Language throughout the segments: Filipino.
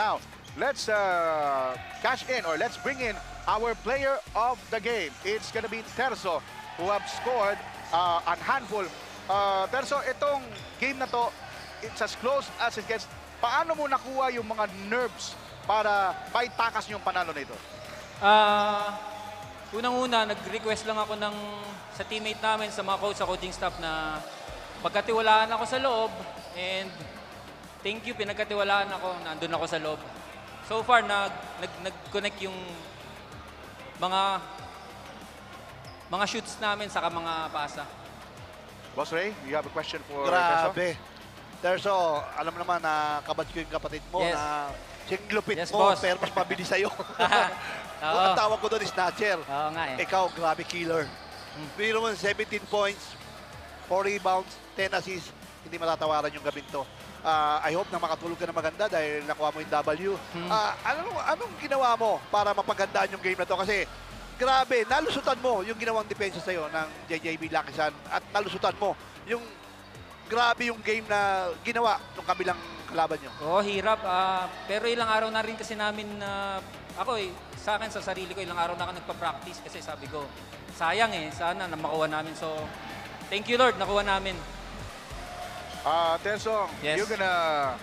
Now, let's cash in or let's bring in our player of the game. It's gonna be Terzo, who have scored a handful. Terzo, itong game na to, it's as close as it gets. Paano mo nakuha yung mga nerves para maitakas yung panalo nito? Unang-una, nag-request lang ako sa teammate namin, sa mga coach, sa coaching staff na pagkatiwalaan ako sa loob and thank you, pinagkatiwalaan ako, nandun ako sa loob. So far, nag-connect yung mga shoots namin saka mga pasa. Boss Ray, you have a question for Terzo? Grabe. Terzo, alam naman na kabatch ko yung kapatid mo Yes. na siyang lupit Yes, mo, boss. pero mas mabilis sa'yo. Oo. Ang tawag ko doon is snatcher. Oo nga eh. Ikaw, grabe killer. Biro mo 17 points, 4 rebounds, 10 assists, hindi matatawaran yung gabing to. I hope na makatulog ka na maganda dahil nakuha mo yung W. Anong ginawa mo para mapagandaan yung game na to? Kasi grabe, nalusutan mo yung ginawang depensa sa'yo ng JJB Lakisan at nalusutan mo yung grabe yung game na ginawa ng kabilang kalaban nyo. Oo, hirap. Pero ilang araw na rin kasi namin ako sa akin, sa sarili ko, ilang araw na ako nagpa-practice kasi sabi ko, sayang sana na makuha namin. So, thank you Lord, nakuha namin. Terzo, Yes. you're gonna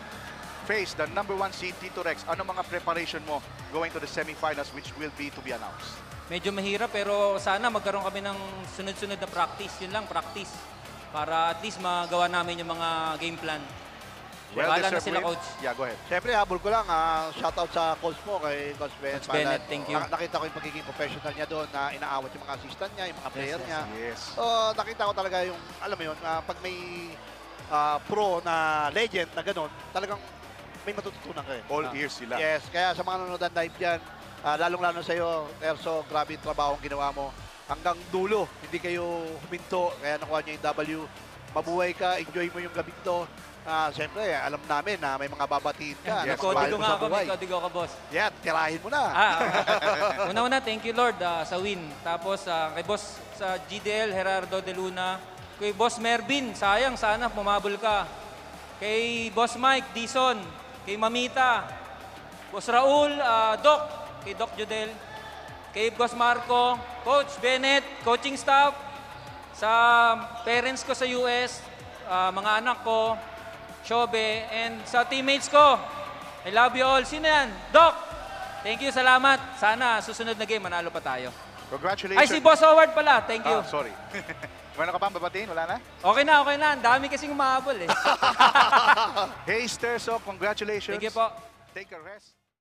face the #1 seed Tito Rex. Ano mga preparation mo going to the semifinals which will be to be announced? Medyo mahirap pero sana magkaroon kami ng sunod-sunod na practice. Yun lang, practice. Para at least magawa namin yung mga game plan. Bahala na deserved sila, win. coach. Yeah, go ahead. Siyempre, habol ko lang, shoutout sa coach mo, kay Coach Ben. Coach Bennett, thank you. Nakita ko yung pagiging professional niya doon na inaawat yung mga assistant niya, yung mga player niya. Yes. So, nakita ko talaga yung, alam mo yun, pag may pro na legend na gano'n, talagang may matututunan ka eh. All ears sila. Yes, kaya sa mga nanonood ng live dyan, lalong-lalo sa'yo, Terzo, grabe yung trabaho ang ginawa mo. Hanggang dulo, hindi kayo huminto, kaya nakuha niya yung W. Mabuhay ka, enjoy mo yung gabi to. Siyempre, alam namin na may mga babatiin ka. Yes, Kodigo mo nga sa ako, buhay. may kodigo ka, boss. Yan, tirahin mo na. Una-una, thank you Lord sa win. Tapos kay boss sa GDL, Gerardo De Luna. Kay boss Mervin, sayang, sana pumabol ka. Kay boss Mike, Dison. Kay Mamita. Boss Raul, Doc. Kay Doc Jodel. Kay boss Marco. Coach Bennett, coaching staff. Sa parents ko sa US, mga anak ko, Shobe, and sa teammates ko. I love you all. Sino yan? Doc! Thank you, salamat. Sana susunod na game, manalo pa tayo. Congratulations. Ay, si Boss Howard pala. Thank you. Sorry. Meron ka bang babatiin? Wala na? Okay na, okay na. Ang dami kasing umahabol eh. Hey, Terzo, congratulations. Thank you po. Take a rest.